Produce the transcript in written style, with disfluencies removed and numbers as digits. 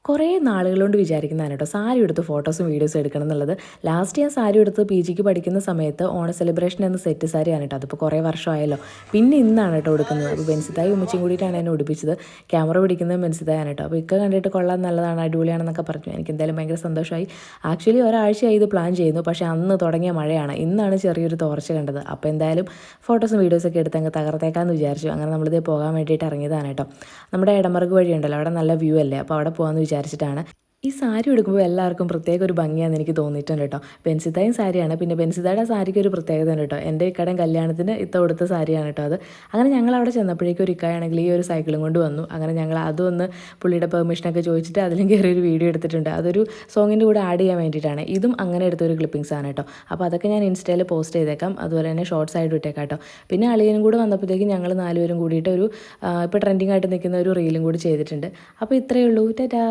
കുറേ നാളുകളോണ്ട് വിചാരിക്കുന്നതാണ് കേട്ടോ സാരി എടുത്ത് ഫോട്ടോസും വീഡിയോസും എടുക്കണം എന്നുള്ളത്. ലാസ്റ്റ് ഞാൻ സാരി എടുത്ത് PGക്ക് പഠിക്കുന്ന സമയത്ത് ഓണ സെലിബ്രേഷൻ എന്ന സെറ്റ് സാരിയാണ് കേട്ടോ. അതിപ്പോൾ കുറേ വർഷമായല്ലോ. പിന്നെ ഇന്നാണ് കേട്ടോ എടുക്കുന്നത്. അപ്പോൾ ബെൻസിത്തായി ഉമ്മച്ചിയും കൂടിയിട്ടാണ് എന്നെ ഉടുപ്പിച്ചത്. ക്യാമറ പിടിക്കുന്നത് ബെൻസിത്തായാണ് കേട്ടോ. അപ്പോൾ കണ്ടിട്ട് കൊള്ളാൻ നല്ലതാണ്, അടിപൊളിയാണെന്നൊക്കെ പറഞ്ഞു. എനിക്ക് എന്തായാലും ഭയങ്കര സന്തോഷമായി. ആക്ച്വലി ഒരാഴ്ചയായി ഇത് പ്ലാൻ ചെയ്യുന്നു, പക്ഷേ അന്ന് തുടങ്ങിയ മഴയാണ്. ഇന്നാണ് ചെറിയൊരു തോർച്ച കണ്ടത്. അപ്പോൾ എന്തായാലും ഫോട്ടോസും വീഡിയോസൊക്കെ എടുത്ത് അങ്ങ് തകർത്തേക്കാമെന്ന് വിചാരിച്ചു. അങ്ങനെ നമ്മളിത് പോകാൻ വേണ്ടിയിട്ട് ഇറങ്ങിയതാണ് കേട്ടോ. നമ്മുടെ ഇടമറുക് വഴിയുണ്ടല്ലോ, അവിടെ നല്ല വ്യൂ അല്ലേ, അപ്പോൾ അവിടെ പോകാമെന്ന് വിചാരിച്ചിട്ടാണ്. ഈ സാരി ഉടുക്കുമ്പോൾ എല്ലാവർക്കും പ്രത്യേക ഒരു ഭംഗിയാണെന്ന് എനിക്ക് തോന്നിയിട്ടുണ്ട് കേട്ടോ. ബെൻസിത്തായും സാരിയാണ്. പിന്നെ ബെൻസിത്തയുടെ സാരിക്ക് ഒരു പ്രത്യേകത ഉണ്ട് കേട്ടോ. എൻ്റെ ഇക്കടയും കല്യാണത്തിന് കൊടുത്ത സാരിയാണ് കേട്ടോ അത്. അങ്ങനെ ഞങ്ങൾ അവിടെ ചെന്നപ്പോഴേക്കും ഒരു ഇക്കായാണെങ്കിൽ ഈ ഒരു സൈക്കിളും കൊണ്ട് വന്നു. അങ്ങനെ ഞങ്ങൾ അതൊന്ന് പുള്ളിയുടെ പെർമിഷനൊക്കെ ചോദിച്ചിട്ട് അതിലും കയറി ഒരു വീഡിയോ എടുത്തിട്ടുണ്ട്. അതൊരു സോങ്ങിൻ്റെ കൂടെ ആഡ് ചെയ്യാൻ വേണ്ടിയിട്ടാണ്. ഇതും അങ്ങനെ എടുത്തൊരു ക്ലിപ്പിങ്സ് ആണ് കേട്ടോ. അപ്പോൾ അതൊക്കെ ഞാൻ ഇൻസ്റ്റയിൽ പോസ്റ്റ് ചെയ്തേക്കാം. അതുപോലെ തന്നെ ഷോർട്സ് ആയിട്ട് ഇട്ടേക്കാം കേട്ടോ. പിന്നെ അളിയനും കൂടെ വന്നപ്പോഴത്തേക്കും ഞങ്ങൾ 4 പേരും കൂടിയിട്ട് ഒരു ഇപ്പോൾ ട്രെൻഡിങ് ആയിട്ട് നിൽക്കുന്ന ഒരു റീലും കൂടി ചെയ്തിട്ടുണ്ട്. അപ്പോൾ ഇത്രയേ ഉള്ളൂ. ടാറ്റാ.